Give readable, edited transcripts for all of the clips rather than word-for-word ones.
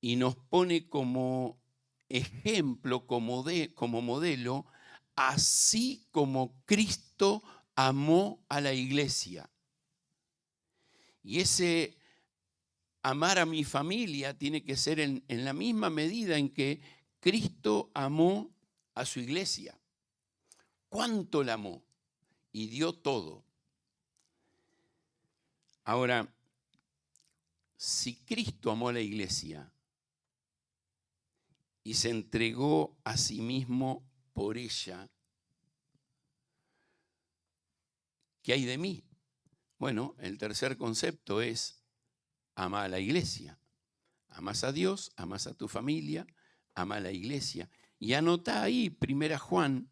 y nos pone como ejemplo, como modelo, así como Cristo amó a la iglesia. Y ese amar a mi familia tiene que ser en la misma medida en que Cristo amó a su iglesia. ¿Cuánto la amó? Y dio todo. Ahora, si Cristo amó a la iglesia y se entregó a sí mismo por ella, ¿qué hay de mí? Bueno, el tercer concepto es ama a la iglesia. Amas a Dios, amas a tu familia, ama a la iglesia. Y anota ahí 1 Juan,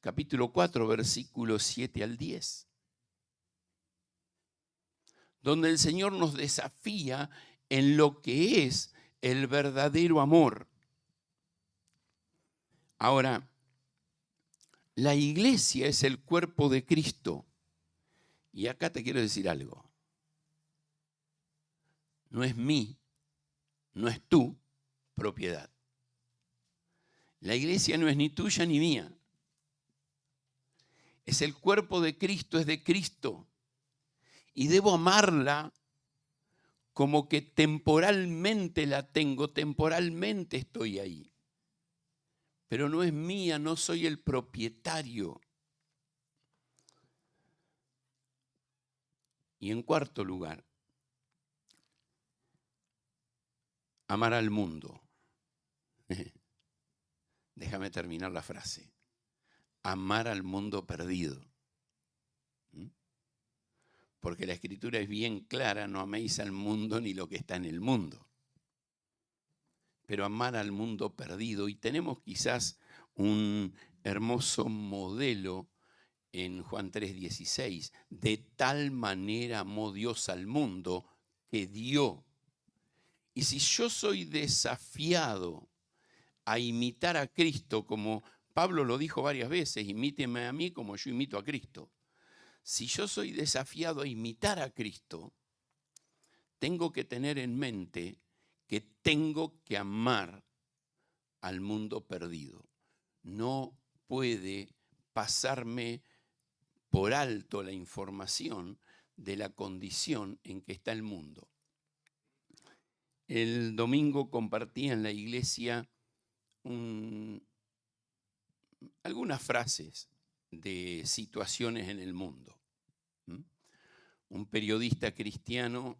capítulo 4, versículos 7 al 10, donde el Señor nos desafía en lo que es el verdadero amor. Ahora, la iglesia es el cuerpo de Cristo. Y acá te quiero decir algo. No es no es tu propiedad. La iglesia no es ni tuya ni mía. Es el cuerpo de Cristo, es de Cristo. Y debo amarla como que temporalmente la tengo, temporalmente estoy ahí. Pero no es mía, no soy el propietario. Y en cuarto lugar, amar al mundo. Déjame terminar la frase. Amar al mundo perdido. Porque la Escritura es bien clara, no améis al mundo ni lo que está en el mundo. Pero amar al mundo perdido. Y tenemos quizás un hermoso modelo en Juan 3:16. De tal manera amó Dios al mundo que dio. Y si yo soy desafiado a imitar a Cristo, como Pablo lo dijo varias veces, imíteme a mí como yo imito a Cristo. Si yo soy desafiado a imitar a Cristo, tengo que tener en mente que tengo que amar al mundo perdido. No puede pasarme por alto la información de la condición en que está el mundo. El domingo compartí en la iglesia algunas frases de situaciones en el mundo. Un periodista cristiano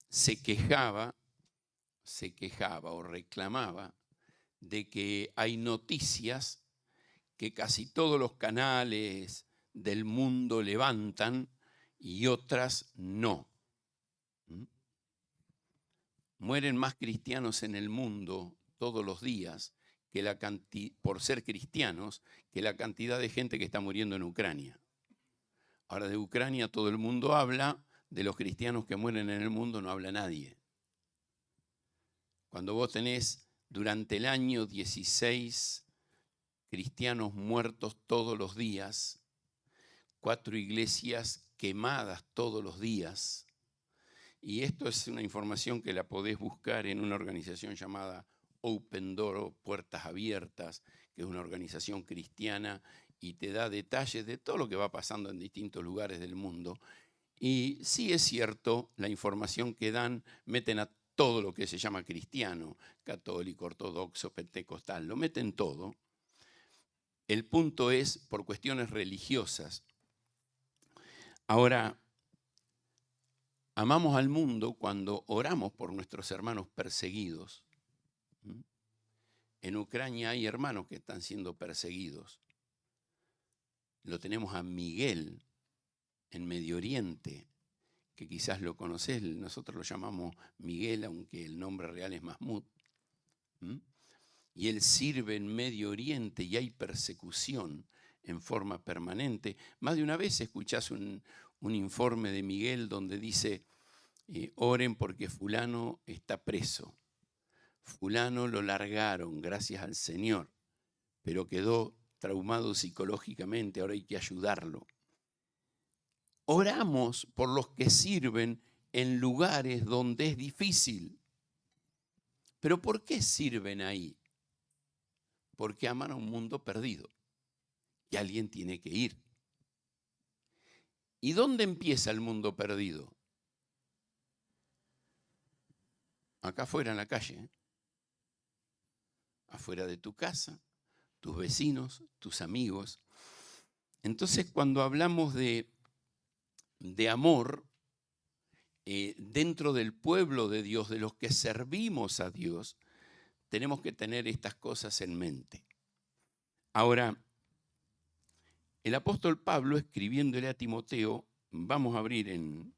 se quejaba o reclamaba de que hay noticias que casi todos los canales del mundo levantan y otras no. Mueren más cristianos en el mundo todos los días por ser cristianos que la cantidad de gente que está muriendo en Ucrania. Ahora de Ucrania todo el mundo habla, de los cristianos que mueren en el mundo no habla nadie. Cuando vos tenés durante el año 16 cristianos muertos todos los días, 4 iglesias quemadas todos los días, y esto es una información que la podés buscar en una organización llamada Open Door o Puertas Abiertas, que es una organización cristiana y te da detalles de todo lo que va pasando en distintos lugares del mundo. Y sí es cierto, la información que dan meten a todo lo que se llama cristiano, católico, ortodoxo, pentecostal, lo meten todo. El punto es por cuestiones religiosas. Ahora, amamos al mundo cuando oramos por nuestros hermanos perseguidos. En Ucrania hay hermanos que están siendo perseguidos. Lo tenemos a Miguel en Medio Oriente, que quizás lo conocés, nosotros lo llamamos Miguel, aunque el nombre real es Mahmoud. Y él sirve en Medio Oriente y hay persecución en forma permanente. Más de una vez escuchás un informe de Miguel donde dice, oren porque fulano está preso. Fulano lo largaron, gracias al Señor, pero quedó traumado psicológicamente, ahora hay que ayudarlo. Oramos por los que sirven en lugares donde es difícil. ¿Pero por qué sirven ahí? Porque aman a un mundo perdido. Y alguien tiene que ir. ¿Y dónde empieza el mundo perdido? Acá afuera en la calle, ¿eh? Afuera de tu casa, tus vecinos, tus amigos. Entonces, cuando hablamos de amor, dentro del pueblo de Dios, de los que servimos a Dios, tenemos que tener estas cosas en mente. Ahora, el apóstol Pablo, escribiéndole a Timoteo, vamos a abrir en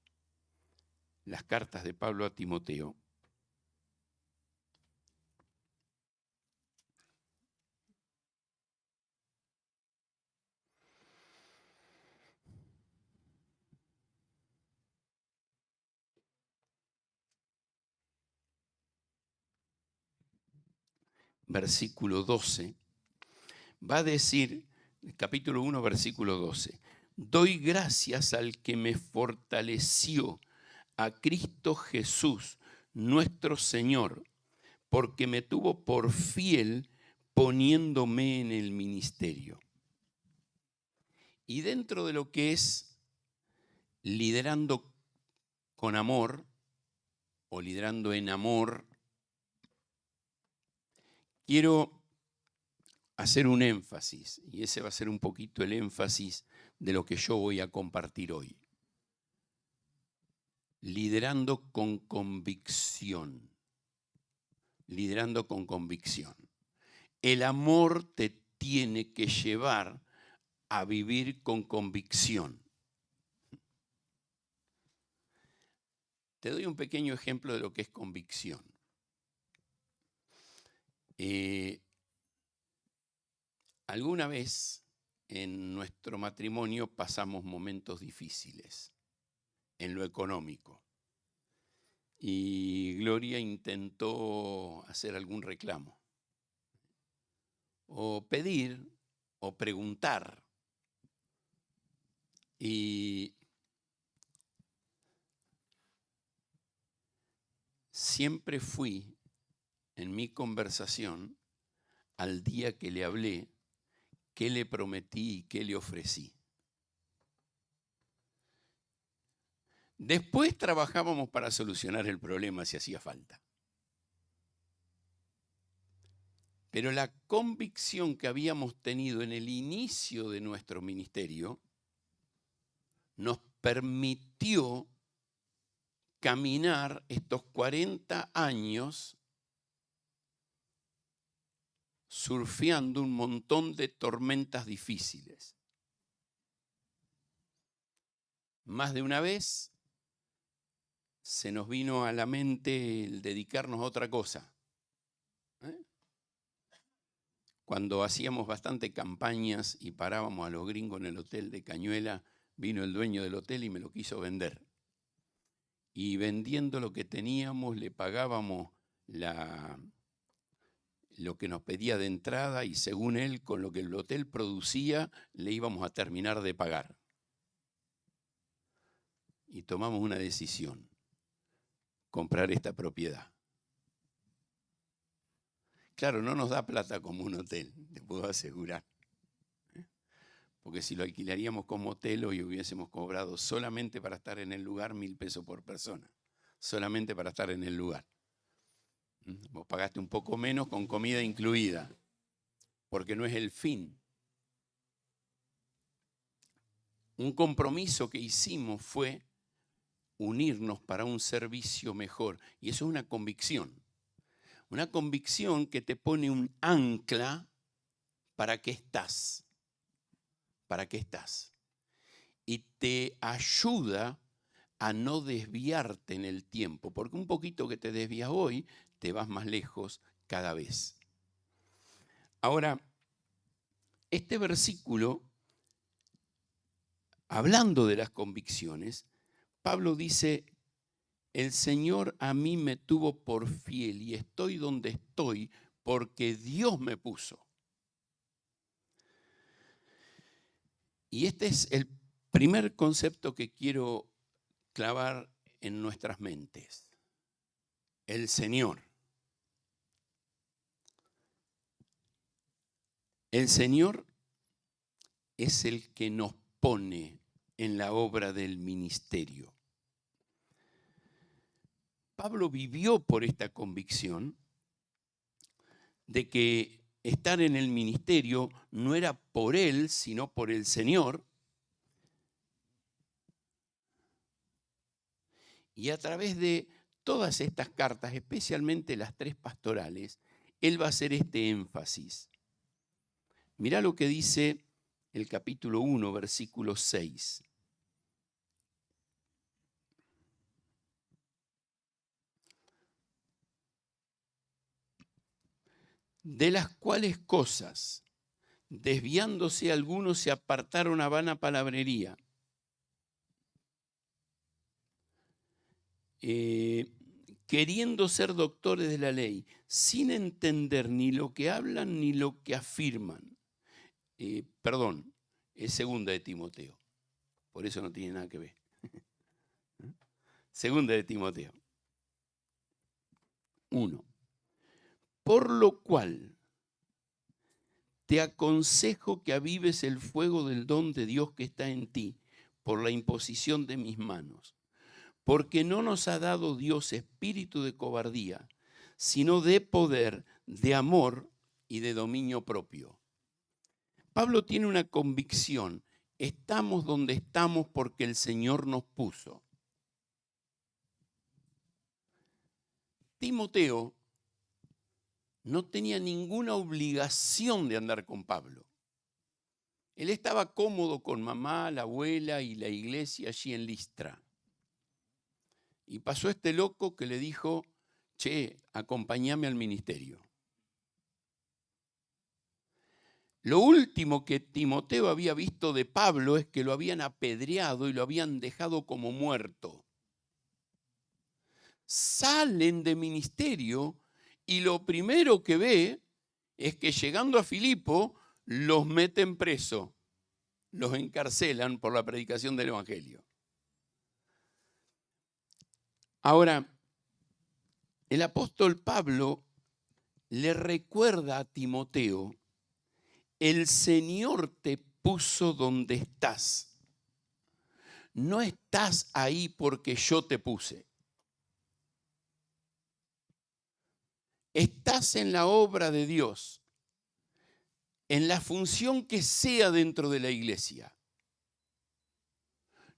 las cartas de Pablo a Timoteo. Versículo 12, va a decir, capítulo 1, versículo 12, doy gracias al que me fortaleció, a Cristo Jesús, nuestro Señor, porque me tuvo por fiel poniéndome en el ministerio. Y dentro de lo que es liderando con amor o liderando en amor, quiero hacer un énfasis, y ese va a ser un poquito el énfasis de lo que yo voy a compartir hoy. Liderando con convicción. Liderando con convicción. El amor te tiene que llevar a vivir con convicción. Te doy un pequeño ejemplo de lo que es convicción. Alguna vez en nuestro matrimonio pasamos momentos difíciles en lo económico. Y Gloria intentó hacer algún reclamo, o pedir, o preguntar. Y siempre fui, en mi conversación, al día que le hablé, qué le prometí y qué le ofrecí. Después trabajábamos para solucionar el problema si hacía falta. Pero la convicción que habíamos tenido en el inicio de nuestro ministerio nos permitió caminar estos 40 años surfeando un montón de tormentas difíciles. Más de una vez se nos vino a la mente el dedicarnos a otra cosa. Cuando hacíamos bastante campañas y parábamos a los gringos en el hotel de Cañuela, vino el dueño del hotel y me lo quiso vender. Y vendiendo lo que teníamos, le pagábamos lo que nos pedía de entrada y según él, con lo que el hotel producía, le íbamos a terminar de pagar. Y tomamos una decisión, comprar esta propiedad. Claro, no nos da plata como un hotel, te puedo asegurar. Porque si lo alquilaríamos como hotel, hoy hubiésemos cobrado solamente para estar en el lugar 1.000 pesos por persona. Solamente para estar en el lugar. Vos pagaste un poco menos con comida incluida, porque no es el fin. Un compromiso que hicimos fue unirnos para un servicio mejor. Y eso es una convicción. Una convicción que te pone un ancla para qué estás. ¿Para qué estás? Y te ayuda a no desviarte en el tiempo, porque un poquito que te desvías hoy, te vas más lejos cada vez. Ahora, este versículo, hablando de las convicciones, Pablo dice, el Señor a mí me tuvo por fiel y estoy donde estoy porque Dios me puso. Y este es el primer concepto que quiero clavar en nuestras mentes. El Señor. El Señor es el que nos pone en la obra del ministerio. Pablo vivió por esta convicción de que estar en el ministerio no era por él, sino por el Señor. Y a través de todas estas cartas, especialmente las 3 pastorales, él va a hacer este énfasis. Mirá lo que dice el capítulo 1, versículo 6. De las cuales cosas, desviándose algunos, se apartaron a vana palabrería, queriendo ser doctores de la ley, sin entender ni lo que hablan ni lo que afirman. Perdón, es segunda de Timoteo, por eso no tiene nada que ver. Segunda de Timoteo 1. Por lo cual te aconsejo que avives el fuego del don de Dios que está en ti por la imposición de mis manos. Porque no nos ha dado Dios espíritu de cobardía, sino de poder, de amor y de dominio propio. Pablo tiene una convicción. Estamos donde estamos porque el Señor nos puso. Timoteo no tenía ninguna obligación de andar con Pablo. Él estaba cómodo con mamá, la abuela y la iglesia allí en Listra. Y pasó este loco que le dijo, che, acompáñame al ministerio. Lo último que Timoteo había visto de Pablo es que lo habían apedreado y lo habían dejado como muerto. Salen de ministerio y lo primero que ve es que llegando a Filipo los meten preso, los encarcelan por la predicación del evangelio. Ahora, el apóstol Pablo le recuerda a Timoteo, el Señor te puso donde estás. No estás ahí porque yo te puse. Estás en la obra de Dios, en la función que sea dentro de la iglesia.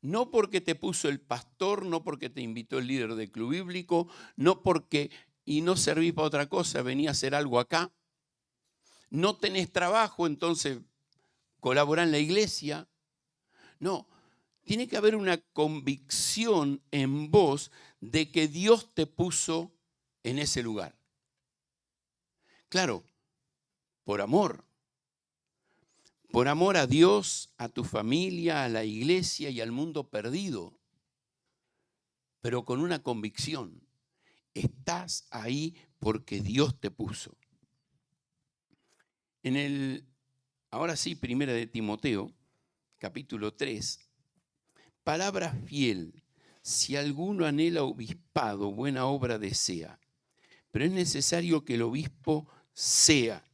No porque te puso el pastor, no porque te invitó el líder del club bíblico, no porque y no servís para otra cosa, venía a hacer algo acá. No tenés trabajo, entonces colaborá en la iglesia. No, tiene que haber una convicción en vos de que Dios te puso en ese lugar. Claro, por amor. Por amor a Dios, a tu familia, a la iglesia y al mundo perdido. Pero con una convicción. Estás ahí porque Dios te puso. Ahora sí, primera de Timoteo, capítulo 3. Palabra fiel. Si alguno anhela obispado, buena obra desea. Pero es necesario que el obispo sea.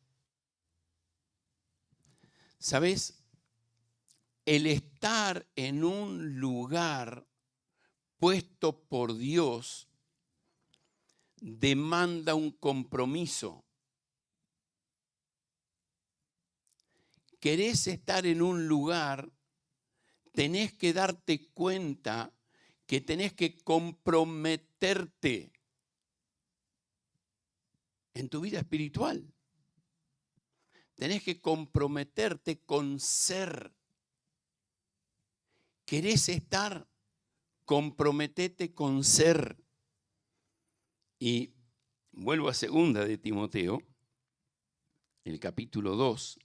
¿Sabes? El estar en un lugar puesto por Dios demanda un compromiso. Querés estar en un lugar, tenés que darte cuenta que tenés que comprometerte en tu vida espiritual. Tenés que comprometerte con ser. ¿Querés estar? Comprometete con ser. Y vuelvo a segunda de Timoteo, el capítulo 2,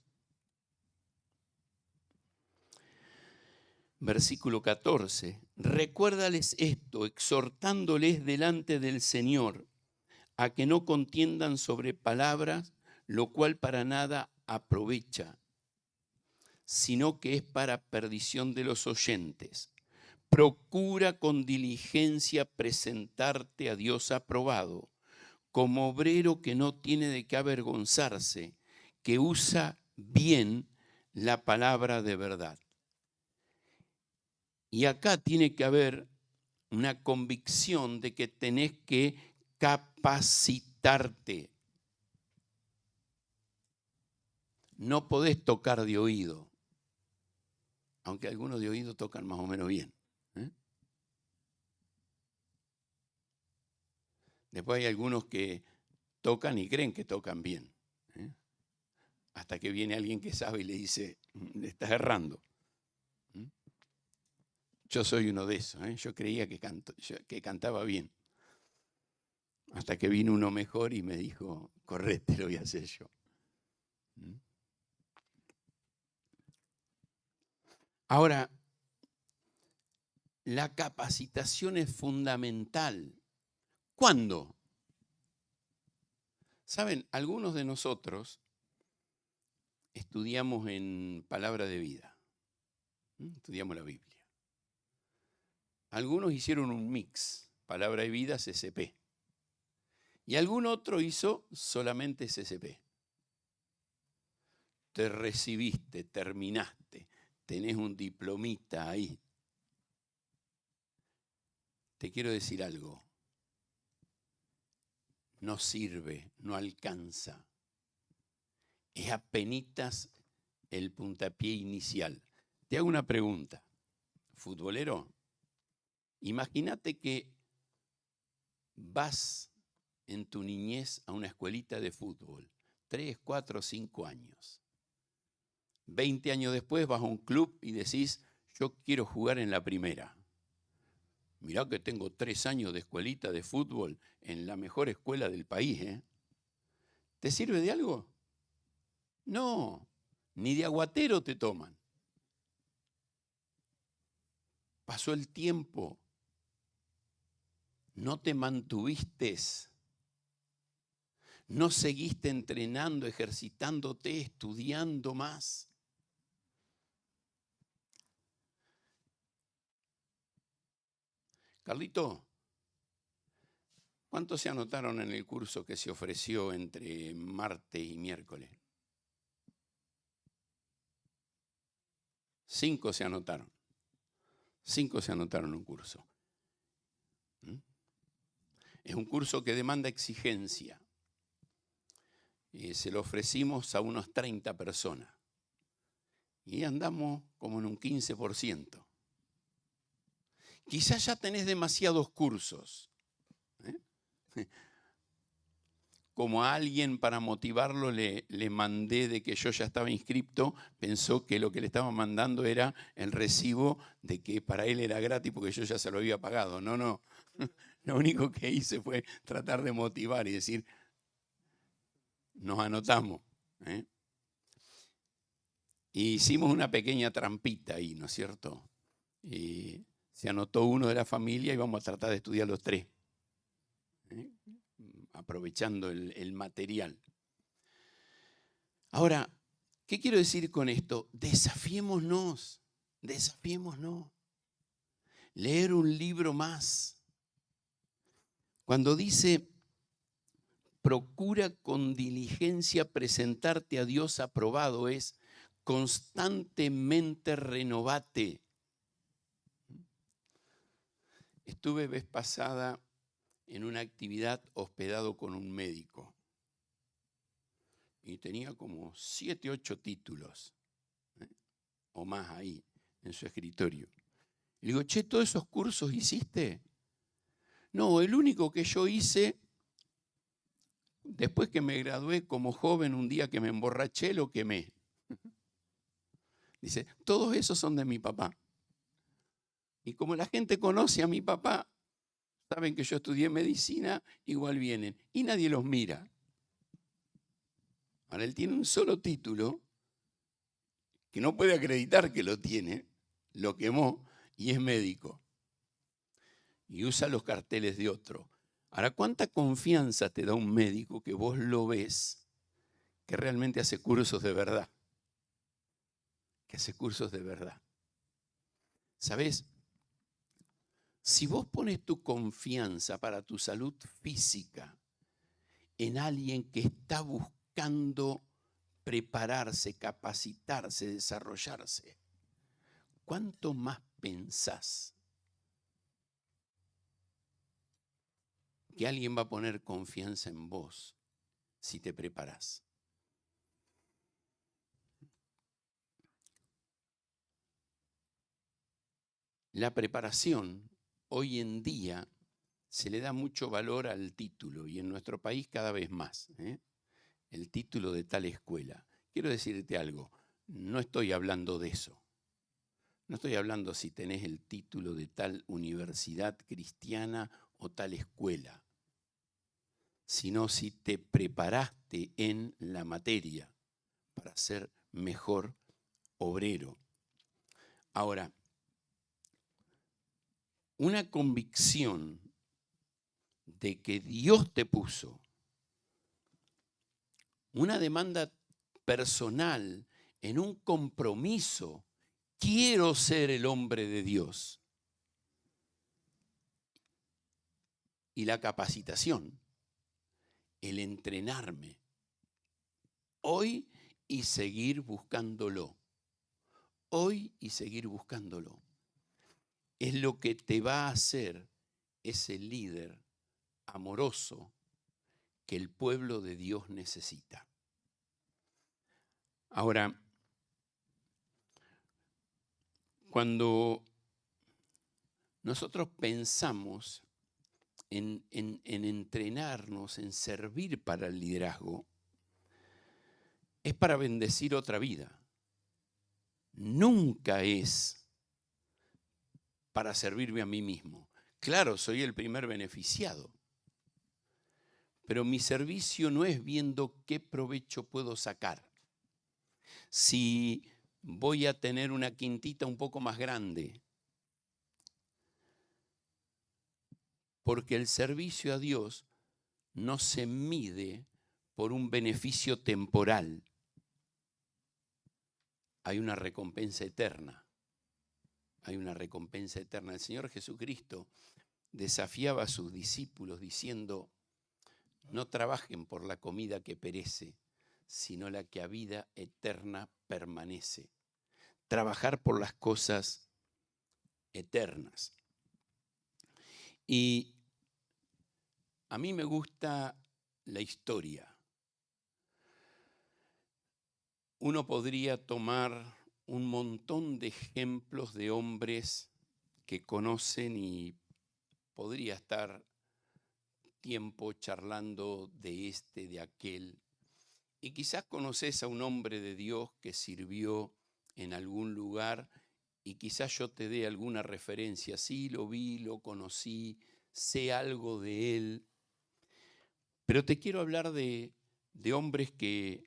versículo 14. Recuérdales esto, exhortándoles delante del Señor, a que no contiendan sobre palabras, lo cual para nada aprovecha, sino que es para perdición de los oyentes. Procura con diligencia presentarte a Dios aprobado, como obrero que no tiene de qué avergonzarse, que usa bien la palabra de verdad. Y acá tiene que haber una convicción de que tenés que capacitarte. No podés tocar de oído, aunque algunos de oído tocan más o menos bien. Después hay algunos que tocan y creen que tocan bien. Hasta que viene alguien que sabe y le dice, le estás errando. Yo soy uno de esos. Yo creía que cantaba bien. Hasta que vino uno mejor y me dijo, correcto, lo voy a hacer yo. Ahora, la capacitación es fundamental. ¿Cuándo? Saben, algunos de nosotros estudiamos en Palabra de Vida. Estudiamos la Biblia. Algunos hicieron un mix, Palabra de Vida, CCP. Y algún otro hizo solamente CCP. Te recibiste, terminaste, tenés un diplomita ahí. Te quiero decir algo. No sirve, no alcanza. Es apenitas el puntapié inicial. Te hago una pregunta. Futbolero, imagínate que vas en tu niñez a una escuelita de fútbol, 3, 4, 5 años. 20 años después vas a un club y decís, yo quiero jugar en la primera. Mirá que tengo 3 años de escuelita de fútbol en la mejor escuela del país. ¿Te sirve de algo? No, ni de aguatero te toman. Pasó el tiempo, no te mantuviste, no seguiste entrenando, ejercitándote, estudiando más. Carlito, ¿cuántos se anotaron en el curso que se ofreció entre martes y miércoles? 5 se anotaron. 5 se anotaron en un curso. Es un curso que demanda exigencia. Se lo ofrecimos a unos 30 personas. Y andamos como en un 15%. Quizás ya tenés demasiados cursos. Como a alguien para motivarlo le mandé de que yo ya estaba inscripto, pensó que lo que le estaba mandando era el recibo de que para él era gratis porque yo ya se lo había pagado. No. Lo único que hice fue tratar de motivar y decir, nos anotamos. Y hicimos una pequeña trampita ahí, ¿no es cierto? Y se anotó uno de la familia y vamos a tratar de estudiar los 3. Aprovechando el material. Ahora, ¿qué quiero decir con esto? Desafiémonos. Leer un libro más. Cuando dice, procura con diligencia presentarte a Dios aprobado, es constantemente renovate. Estuve vez pasada en una actividad hospedado con un médico y tenía como 7, 8 títulos o más ahí en su escritorio. Y digo, che, ¿todos esos cursos hiciste? No, el único que yo hice, después que me gradué como joven, un día que me emborraché, lo quemé. Dice, todos esos son de mi papá. Y como la gente conoce a mi papá, saben que yo estudié medicina, igual vienen. Y nadie los mira. Ahora él tiene un solo título, que no puede acreditar que lo tiene, lo quemó y es médico. Y usa los carteles de otro. Ahora, ¿cuánta confianza te da un médico que vos lo ves que realmente hace cursos de verdad? Que hace cursos de verdad. ¿Sabés? Si vos pones tu confianza para tu salud física en alguien que está buscando prepararse, capacitarse, desarrollarse, ¿cuánto más pensás que alguien va a poner confianza en vos si te preparás? La preparación hoy en día se le da mucho valor al título y en nuestro país cada vez más, el título de tal escuela. Quiero decirte algo, no estoy hablando de eso. No estoy hablando si tenés el título de tal universidad cristiana o tal escuela, sino si te preparaste en la materia para ser mejor obrero. Ahora, una convicción de que Dios te puso una demanda personal en un compromiso. Quiero ser el hombre de Dios. Y la capacitación, el entrenarme hoy y seguir buscándolo. Hoy y seguir buscándolo. Es lo que te va a hacer ese líder amoroso que el pueblo de Dios necesita. Ahora, cuando nosotros pensamos en entrenarnos, en servir para el liderazgo, es para bendecir otra vida. Nunca es para servirme a mí mismo. Claro, soy el primer beneficiado, pero mi servicio no es viendo qué provecho puedo sacar. Si voy a tener una quintita un poco más grande, porque el servicio a Dios no se mide por un beneficio temporal. Hay una recompensa eterna. Hay una recompensa eterna. El Señor Jesucristo desafiaba a sus discípulos diciendo: no trabajen por la comida que perece, sino la que a vida eterna permanece. Trabajar por las cosas eternas. Y a mí me gusta la historia. Uno podría tomar un montón de ejemplos de hombres que conocen y podría estar tiempo charlando de este, de aquel. Y quizás conoces a un hombre de Dios que sirvió en algún lugar y quizás yo te dé alguna referencia. Sí, lo vi, lo conocí, sé algo de él. Pero te quiero hablar de hombres que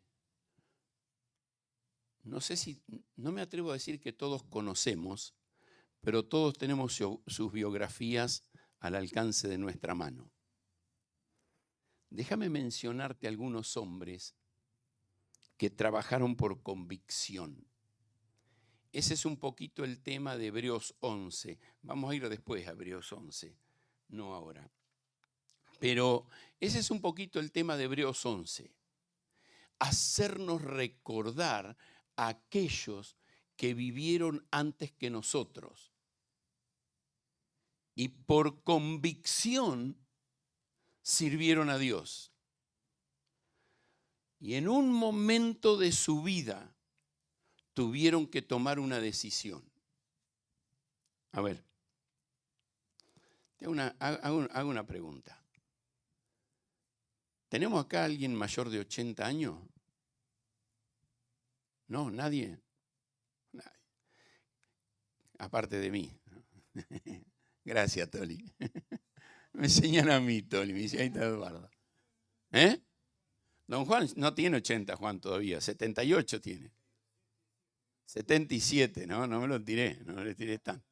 no sé si, no me atrevo a decir que todos conocemos, pero todos tenemos sus biografías al alcance de nuestra mano. Déjame mencionarte algunos hombres que trabajaron por convicción. Ese es un poquito el tema de Hebreos 11. Vamos a ir después a Hebreos 11, no ahora. Pero ese es un poquito el tema de Hebreos 11. Hacernos recordar a aquellos que vivieron antes que nosotros y por convicción sirvieron a Dios. Y en un momento de su vida tuvieron que tomar una decisión. A ver, hago una pregunta. ¿Tenemos acá a alguien mayor de 80 años? No, nadie. Nadie. Aparte de mí. Gracias, Toli. Me enseñan a mí, Toli. Me dice, ahí está Eduardo. ¿Eh? Don Juan no tiene 80, Juan, todavía. 78 tiene. 77, no me lo tiré. No le tiré tanto.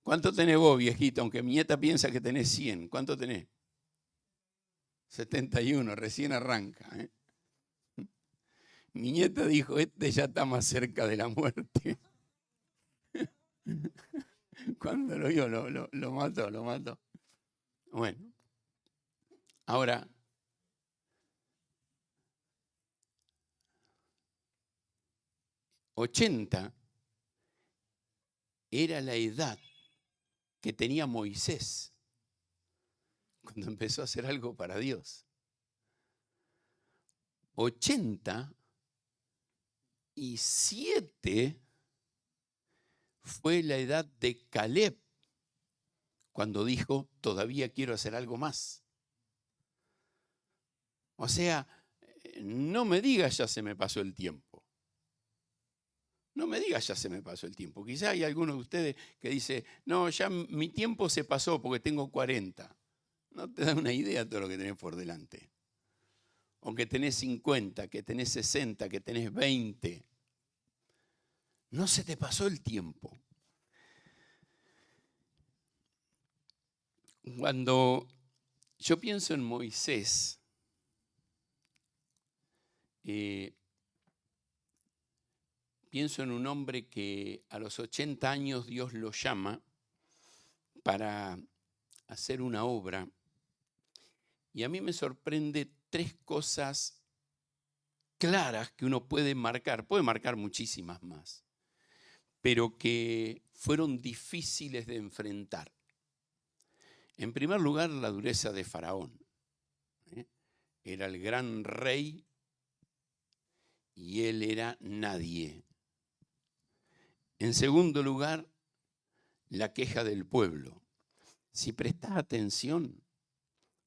¿Cuánto tenés vos, viejito? Aunque mi nieta piensa que tenés 100. ¿Cuánto tenés? 71, recién arranca. Mi nieta dijo, este ya está más cerca de la muerte. Cuando lo vio, lo mató. Bueno, ahora, 80 era la edad que tenía Moisés cuando empezó a hacer algo para Dios. 87 fue la edad de Caleb cuando dijo, todavía quiero hacer algo más. O sea, no me digas ya se me pasó el tiempo. No me digas ya se me pasó el tiempo. Quizá hay algunos de ustedes que dice, no, ya mi tiempo se pasó porque tengo 40. No te da una idea de todo lo que tenés por delante. O que tenés 50, que tenés 60, que tenés 20. No se te pasó el tiempo. Cuando yo pienso en Moisés, pienso en un hombre que a los 80 años Dios lo llama para hacer una obra. Y a mí me sorprende 3 cosas claras que uno puede marcar muchísimas más, pero que fueron difíciles de enfrentar. En primer lugar, la dureza de Faraón. Era el gran rey y él era nadie. En segundo lugar, la queja del pueblo. Si prestás atención,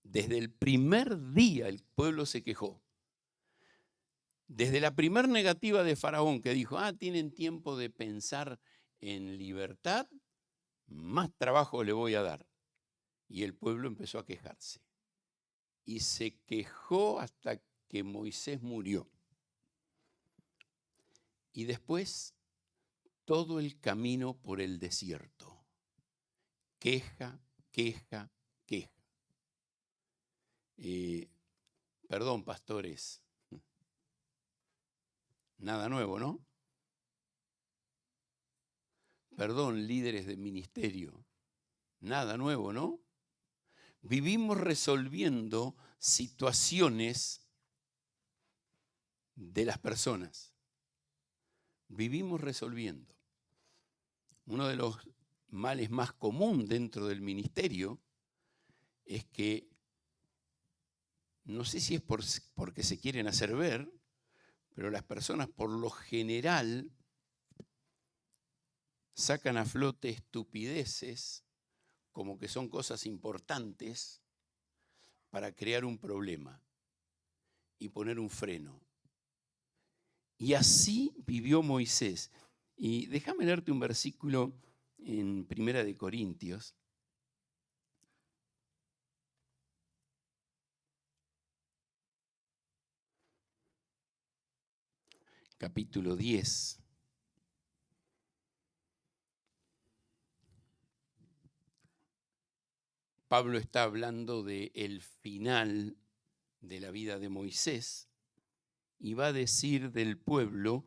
desde el primer día el pueblo se quejó. Desde la primer negativa de Faraón que dijo, tienen tiempo de pensar en libertad, más trabajo le voy a dar. Y el pueblo empezó a quejarse. Y se quejó hasta que Moisés murió. Y después, todo el camino por el desierto. Queja, queja, queja. Perdón, pastores. Nada nuevo, ¿no? Perdón, líderes de ministerio. Nada nuevo, ¿no? Vivimos resolviendo situaciones de las personas. Vivimos resolviendo. Uno de los males más comunes dentro del ministerio es que, no sé si es porque se quieren hacer ver, pero las personas por lo general sacan a flote estupideces como que son cosas importantes para crear un problema y poner un freno. Y así vivió Moisés. Y déjame leerte un versículo en 1 Corintios. Capítulo 10. Pablo está hablando del final de la vida de Moisés y va a decir del pueblo,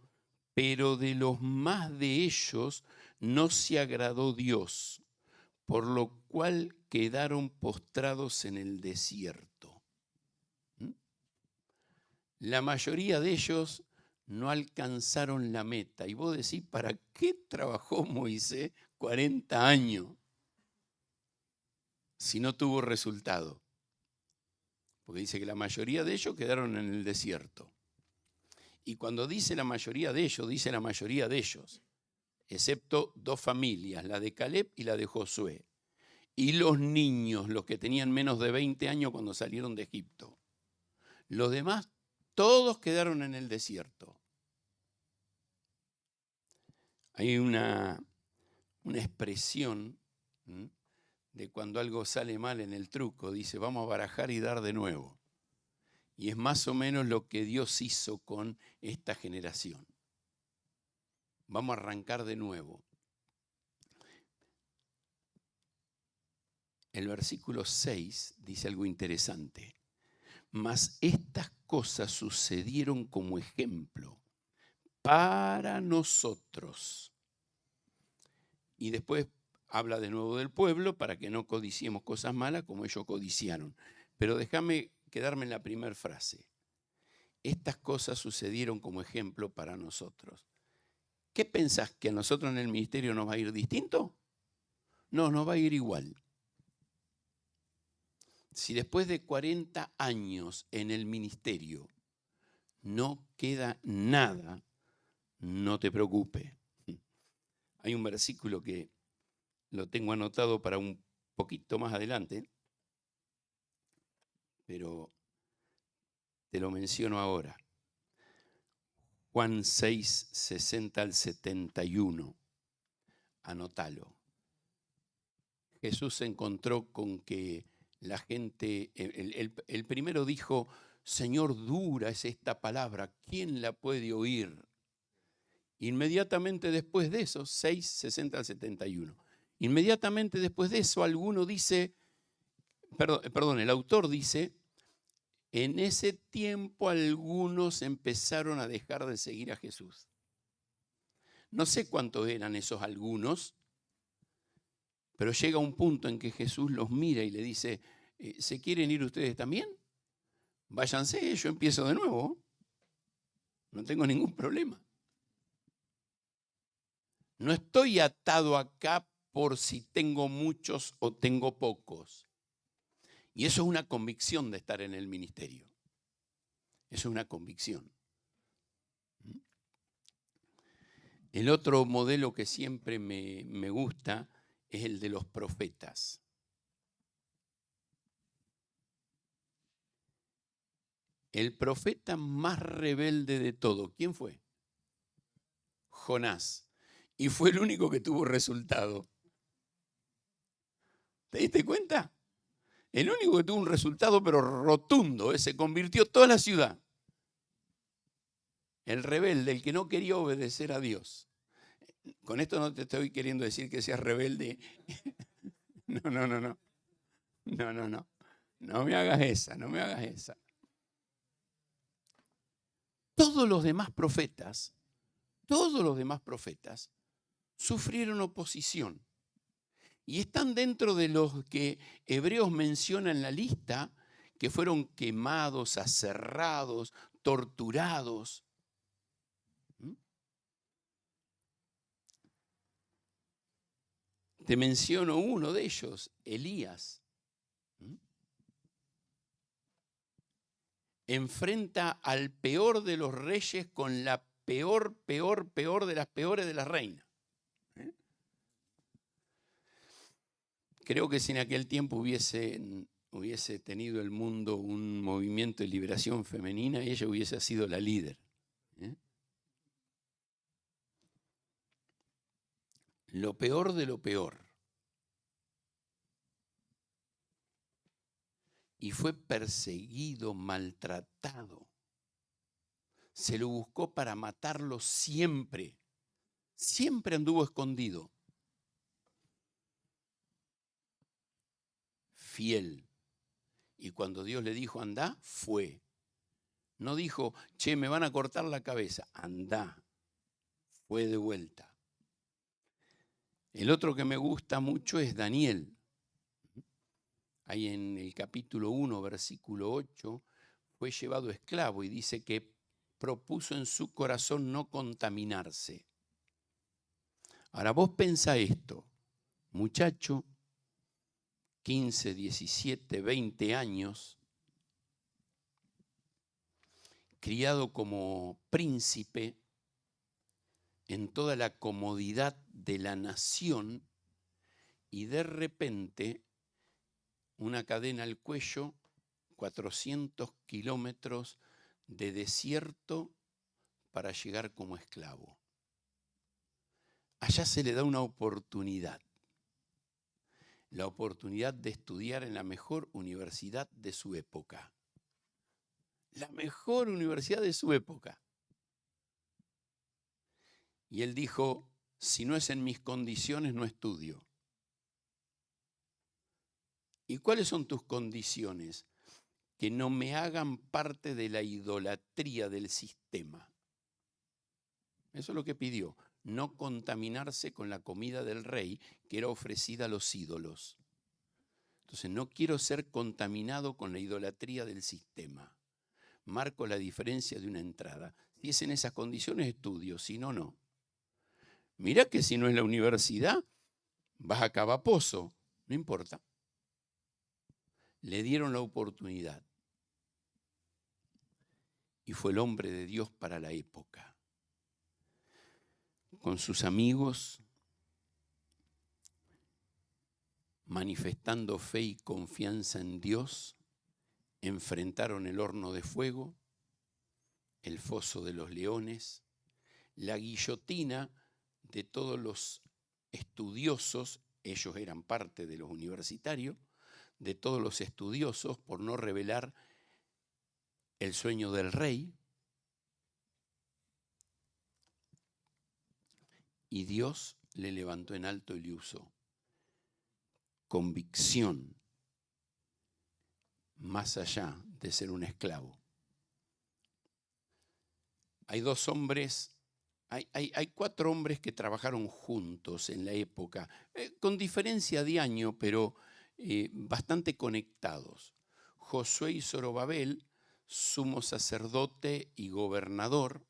pero de los más de ellos no se agradó Dios, por lo cual quedaron postrados en el desierto. La mayoría de ellos no alcanzaron la meta. Y vos decís, ¿para qué trabajó Moisés 40 años si no tuvo resultado? Porque dice que la mayoría de ellos quedaron en el desierto. Y cuando dice la mayoría de ellos, dice la mayoría de ellos, excepto 2 familias, la de Caleb y la de Josué. Y los niños, los que tenían menos de 20 años cuando salieron de Egipto. Los demás, todos quedaron en el desierto. Hay una expresión de cuando algo sale mal en el truco, dice, vamos a barajar y dar de nuevo. Y es más o menos lo que Dios hizo con esta generación. Vamos a arrancar de nuevo. El versículo 6 dice algo interesante. Mas estas cosas sucedieron como ejemplo para nosotros. Y después habla de nuevo del pueblo para que no codiciemos cosas malas como ellos codiciaron. Pero déjame quedarme en la primera frase. Estas cosas sucedieron como ejemplo para nosotros. ¿Qué pensás? ¿Que a nosotros en el ministerio nos va a ir distinto? No, nos va a ir igual. Si después de 40 años en el ministerio no queda nada, no te preocupes. Hay un versículo que lo tengo anotado para un poquito más adelante, pero te lo menciono ahora. Juan 6, 60 al 71. Anótalo. Jesús se encontró con que la gente, el primero dijo, Señor, dura es esta palabra, ¿quién la puede oír? Inmediatamente después de eso, 6, 60 al 71. Inmediatamente después de eso, alguno dice, perdón, el autor dice, en ese tiempo algunos empezaron a dejar de seguir a Jesús. No sé cuántos eran esos algunos, pero llega un punto en que Jesús los mira y le dice, ¿se quieren ir ustedes también? Váyanse, yo empiezo de nuevo. No tengo ningún problema. No estoy atado acá por si tengo muchos o tengo pocos. Y eso es una convicción de estar en el ministerio. Eso es una convicción. El otro modelo que siempre me gusta es el de los profetas. El profeta más rebelde de todo, ¿quién fue? Jonás. Y fue el único que tuvo resultado. ¿Te diste cuenta? El único que tuvo un resultado, pero rotundo, se convirtió toda la ciudad. El rebelde, el que no quería obedecer a Dios. Con esto no te estoy queriendo decir que seas rebelde. No, no, no, no. No, no, no. No me hagas esa, no me hagas esa. Todos los demás profetas sufrieron oposición. Y están dentro de los que Hebreos menciona en la lista, que fueron quemados, aserrados, torturados. Te menciono uno de ellos, Elías. Enfrenta al peor de los reyes con la peor de las peores de las reinas. Creo que si en aquel tiempo hubiese tenido el mundo un movimiento de liberación femenina, ella hubiese sido la líder. Lo peor de lo peor. Y fue perseguido, maltratado. Se lo buscó para matarlo siempre. Siempre anduvo escondido. Fiel. Y cuando Dios le dijo, andá, fue. No dijo, che, me van a cortar la cabeza. Andá. Fue de vuelta. El otro que me gusta mucho es Daniel. Ahí en el capítulo 1, versículo 8, fue llevado esclavo y dice que propuso en su corazón no contaminarse. Ahora vos pensá esto, muchacho, 15, 17, 20 años, criado como príncipe en toda la comodidad de la nación y de repente una cadena al cuello, 400 kilómetros de desierto para llegar como esclavo. Allá se le da una oportunidad. La oportunidad de estudiar en la mejor universidad de su época. La mejor universidad de su época. Y él dijo, si no es en mis condiciones, no estudio. ¿Y cuáles son tus condiciones? Que no me hagan parte de la idolatría del sistema. Eso es lo que pidió. No contaminarse con la comida del rey que era ofrecida a los ídolos. Entonces, no quiero ser contaminado con la idolatría del sistema. Marco la diferencia de una entrada. Si es en esas condiciones, estudio, si no, no. Mira que si no es la universidad, vas a Cavapozo. No importa. Le dieron la oportunidad. Y fue el hombre de Dios para la época. Con sus amigos, manifestando fe y confianza en Dios, enfrentaron el horno de fuego, el foso de los leones, la guillotina de todos los estudiosos, ellos eran parte de los universitarios, de todos los estudiosos por no revelar el sueño del rey. Y Dios le levantó en alto y le usó. Convicción, más allá de ser un esclavo. Hay dos hombres, hay 4 hombres que trabajaron juntos en la época, con diferencia de año, pero bastante conectados. Josué y Zorobabel, sumo sacerdote y gobernador.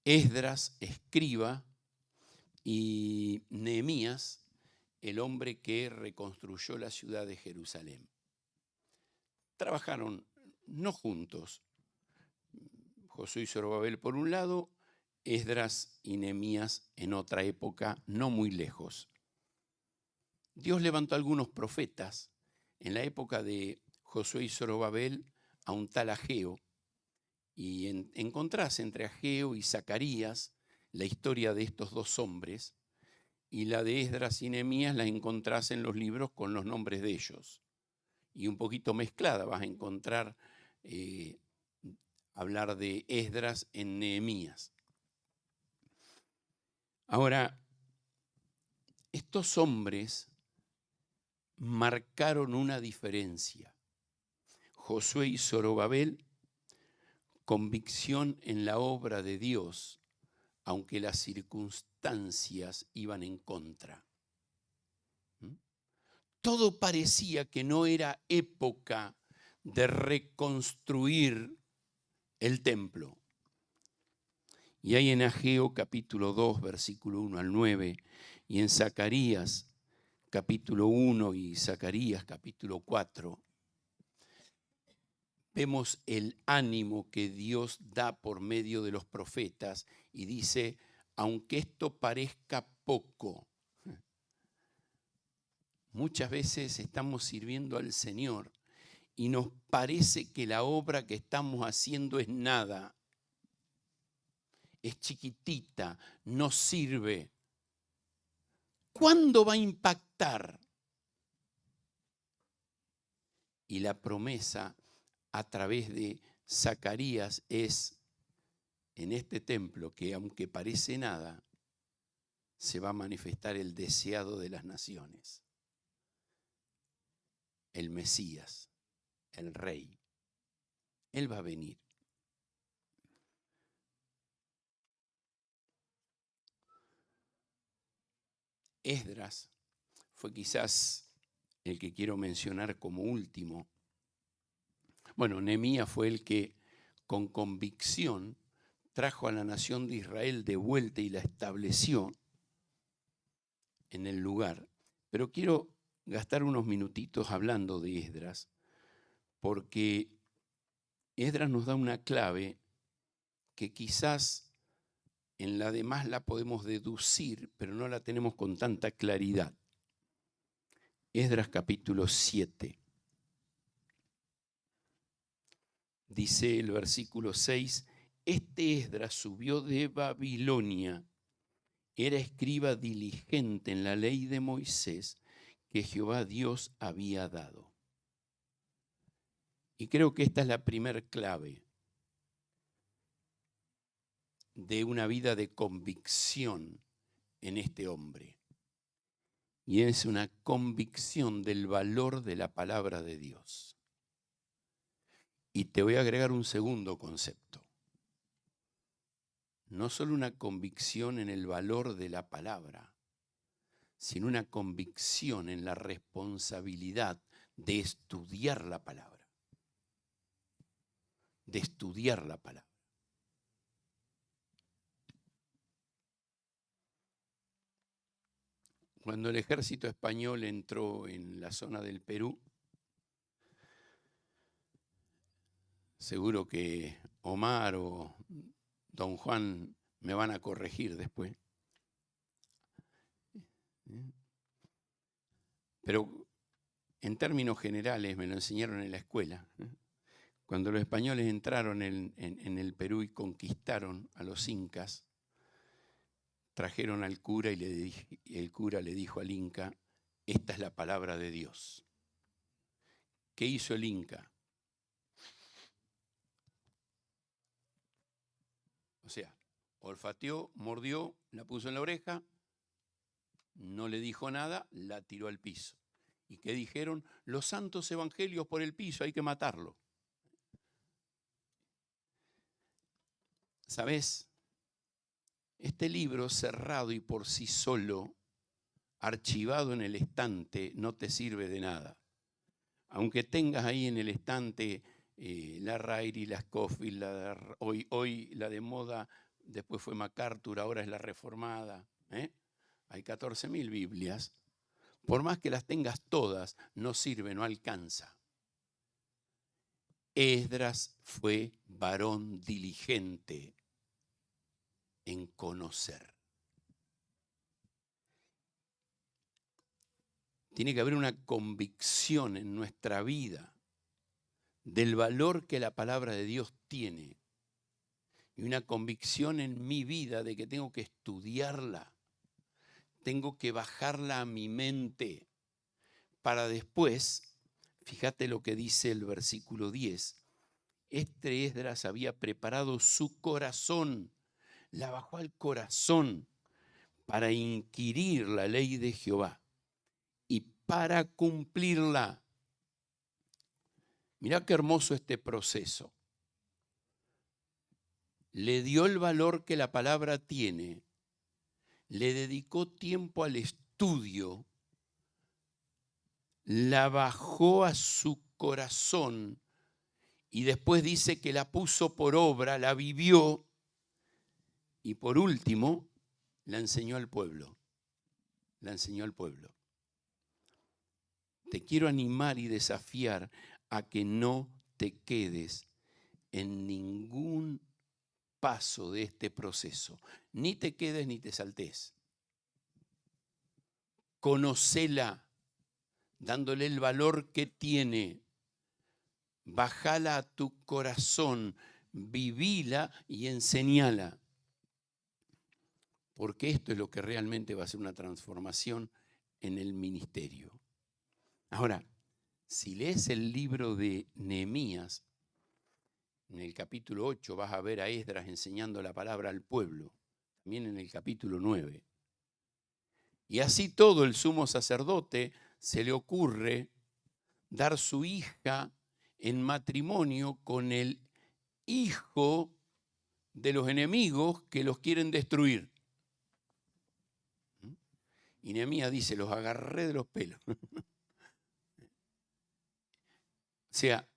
Esdras, escriba, y Nehemías, el hombre que reconstruyó la ciudad de Jerusalén. Trabajaron no juntos, Josué y Zorobabel por un lado, Esdras y Nehemías en otra época no muy lejos. Dios levantó a algunos profetas. En la época de Josué y Zorobabel a un tal Ageo, y encontrás entre Ageo y Zacarías la historia de estos dos hombres, y la de Esdras y Nehemías la encontrás en los libros con los nombres de ellos. Y un poquito mezclada vas a encontrar hablar de Esdras en Nehemías. Ahora, estos hombres marcaron una diferencia. Josué y Zorobabel, convicción en la obra de Dios, aunque las circunstancias iban en contra. Todo parecía que no era época de reconstruir el templo. Y hay en Ageo capítulo 2, versículo 1 al 9, y en Zacarías capítulo 1 y Zacarías capítulo 4, vemos el ánimo que Dios da por medio de los profetas y dice, aunque esto parezca poco, muchas veces estamos sirviendo al Señor y nos parece que la obra que estamos haciendo es nada, es chiquitita, no sirve. ¿Cuándo va a impactar? Y la promesa a través de Zacarías es, en este templo, que aunque parece nada, se va a manifestar el deseado de las naciones, el Mesías, el Rey. Él va a venir. Esdras fue quizás el que quiero mencionar como último. Bueno, Nehemías fue el que con convicción trajo a la nación de Israel de vuelta y la estableció en el lugar. Pero quiero gastar unos minutitos hablando de Esdras, porque Esdras nos da una clave que quizás en la demás la podemos deducir, pero no la tenemos con tanta claridad. Esdras capítulo 7. Dice el versículo 6, este Esdras subió de Babilonia, era escriba diligente en la ley de Moisés que Jehová Dios había dado. Y creo que esta es la primer clave de una vida de convicción en este hombre. Y es una convicción del valor de la palabra de Dios. Y te voy a agregar un segundo concepto. No solo una convicción en el valor de la palabra, sino una convicción en la responsabilidad de estudiar la palabra. De estudiar la palabra. Cuando el ejército español entró en la zona del Perú, seguro que Omar o don Juan me van a corregir después. Pero en términos generales me lo enseñaron en la escuela. Cuando los españoles entraron en el Perú y conquistaron a los incas, trajeron al cura y el cura le dijo al inca, esta es la palabra de Dios. ¿Qué hizo el inca? O sea, olfateó, mordió, la puso en la oreja, no le dijo nada, la tiró al piso. ¿Y qué dijeron? Los santos evangelios por el piso, hay que matarlo. ¿Sabes? Este libro cerrado y por sí solo, archivado en el estante, no te sirve de nada. Aunque tengas ahí en el estante la Ryrie, la Scofield, hoy la de moda, después fue MacArthur, ahora es la Reformada. Hay 14.000 Biblias. Por más que las tengas todas, no sirve, no alcanza. Esdras fue varón diligente en conocer. Tiene que haber una convicción en nuestra vida del valor que la palabra de Dios tiene. Y una convicción en mi vida de que tengo que estudiarla. Tengo que bajarla a mi mente para después, fíjate lo que dice el versículo 10. Este Esdras había preparado su corazón, la bajó al corazón para inquirir la ley de Jehová y para cumplirla. Mirá qué hermoso este proceso. Le dio el valor que la palabra tiene, le dedicó tiempo al estudio, la bajó a su corazón y después dice que la puso por obra, la vivió y por último la enseñó al pueblo. La enseñó al pueblo. Te quiero animar y desafiar a que no te quedes en ningún paso de este proceso. Ni te quedes ni te saltes. Conocela, dándole el valor que tiene. Bájala a tu corazón, vivila y enseñala. Porque esto es lo que realmente va a ser una transformación en el ministerio. Ahora, si lees el libro de Nehemías, en el capítulo 8 vas a ver a Esdras enseñando la palabra al pueblo, también en el capítulo 9. Y así todo el sumo sacerdote se le ocurre dar su hija en matrimonio con el hijo de los enemigos que los quieren destruir. Y Nehemías dice, los agarré de los pelos. O sea,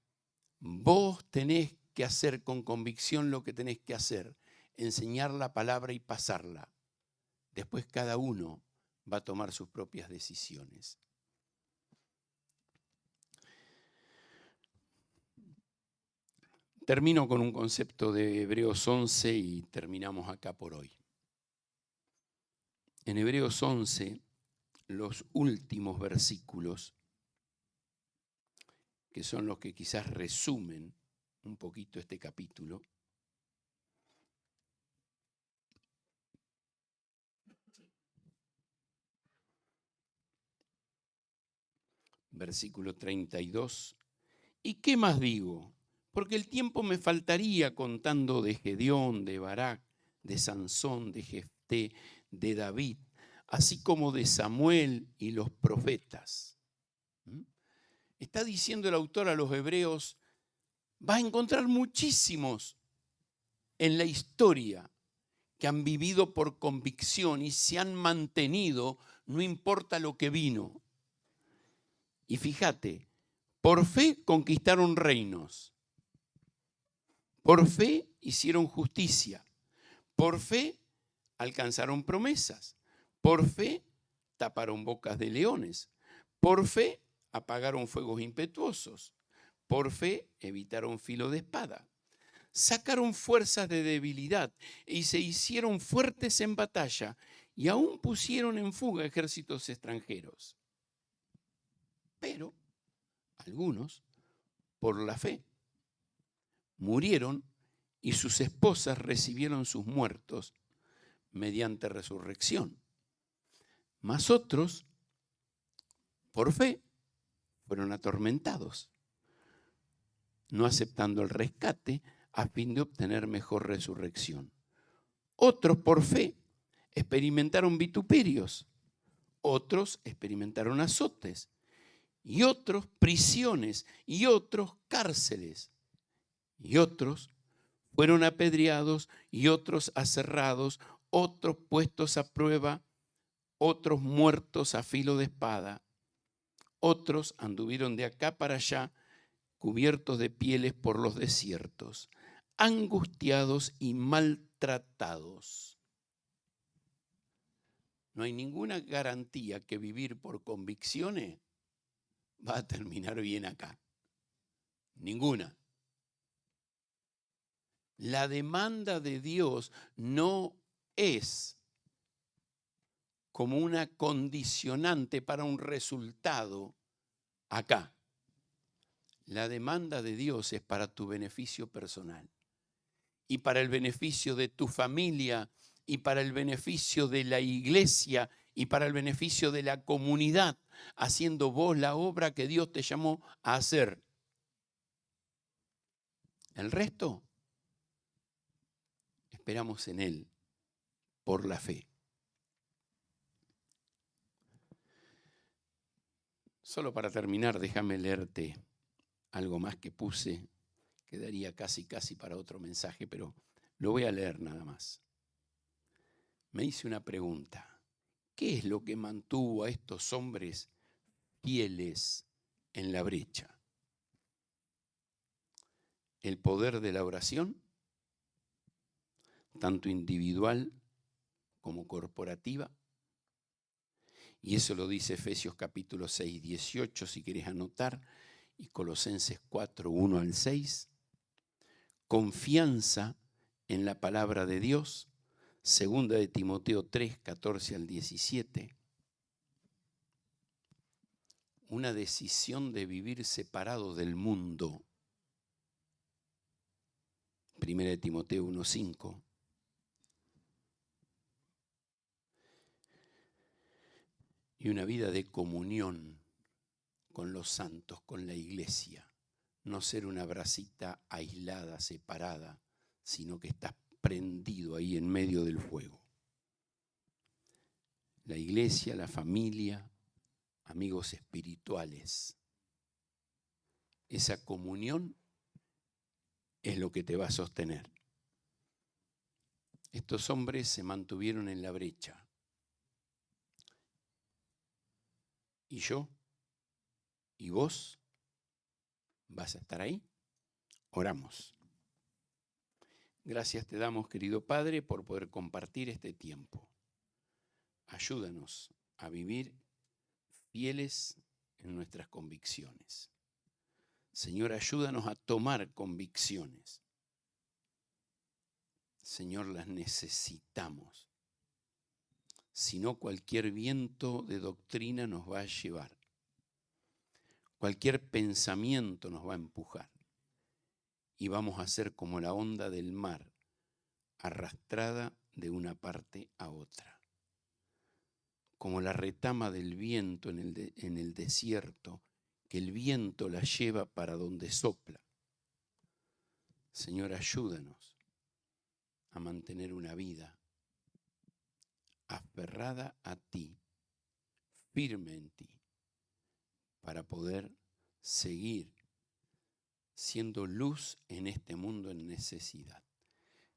vos tenés que hacer con convicción lo que tenés que hacer, enseñar la palabra y pasarla. Después cada uno va a tomar sus propias decisiones. Termino con un concepto de Hebreos 11 y terminamos acá por hoy. En Hebreos 11, los últimos versículos, que son los que quizás resumen un poquito este capítulo, versículo 32. ¿Y qué más digo? Porque el tiempo me faltaría contando de Gedeón, de Barak, de Sansón, de Jefté, de David, así como de Samuel y los profetas. Está diciendo el autor a los hebreos, va a encontrar muchísimos en la historia que han vivido por convicción y se han mantenido, no importa lo que vino. Y fíjate, por fe conquistaron reinos, por fe hicieron justicia, por fe alcanzaron promesas, por fe taparon bocas de leones. Por fe apagaron fuegos impetuosos. Por fe evitaron filo de espada. Sacaron fuerzas de debilidad y se hicieron fuertes en batalla y aún pusieron en fuga ejércitos extranjeros. Pero algunos, por la fe, murieron y sus esposas recibieron sus muertos mediante resurrección. Mas otros, por fe, fueron atormentados, no aceptando el rescate a fin de obtener mejor resurrección. Otros, por fe, experimentaron vituperios, otros experimentaron azotes, y otros prisiones, y otros cárceles, y otros fueron apedreados, y otros aserrados, otros puestos a prueba, otros muertos a filo de espada. Otros anduvieron de acá para allá, cubiertos de pieles por los desiertos, angustiados y maltratados. No hay ninguna garantía que vivir por convicciones va a terminar bien acá. Ninguna. La demanda de Dios no es como una condicionante para un resultado acá. La demanda de Dios es para tu beneficio personal y para el beneficio de tu familia y para el beneficio de la iglesia y para el beneficio de la comunidad, haciendo vos la obra que Dios te llamó a hacer. El resto, esperamos en Él por la fe. Solo para terminar, déjame leerte algo más que puse, quedaría casi para otro mensaje, pero lo voy a leer nada más. Me hice una pregunta. ¿Qué es lo que mantuvo a estos hombres fieles en la brecha? ¿El poder de la oración, tanto individual como corporativa? Y eso lo dice Efesios capítulo 6, 18, si querés anotar, y Colosenses 4, 1 al 6. Confianza en la palabra de Dios, segunda de Timoteo 3, 14 al 17. Una decisión de vivir separado del mundo. Primera de Timoteo 1, 5. Y una vida de comunión con los santos, con la iglesia. No ser una brasita aislada, separada, sino que estás prendido ahí en medio del fuego. La iglesia, la familia, amigos espirituales. Esa comunión es lo que te va a sostener. Estos hombres se mantuvieron en la brecha. ¿Y yo? ¿Y vos? ¿Vas a estar ahí? Oramos. Gracias te damos, querido Padre, por poder compartir este tiempo. Ayúdanos a vivir fieles en nuestras convicciones. Señor, ayúdanos a tomar convicciones. Señor, las necesitamos. Si no, cualquier viento de doctrina nos va a llevar. Cualquier pensamiento nos va a empujar. Y vamos a ser como la onda del mar, arrastrada de una parte a otra. Como la retama del viento en el desierto, que el viento la lleva para donde sopla. Señor, ayúdanos a mantener una vida aferrada a ti, firme en ti, para poder seguir siendo luz en este mundo en necesidad.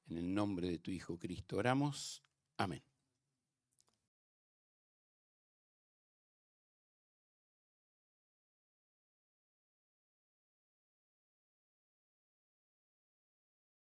En el nombre de tu Hijo Cristo oramos. Amén.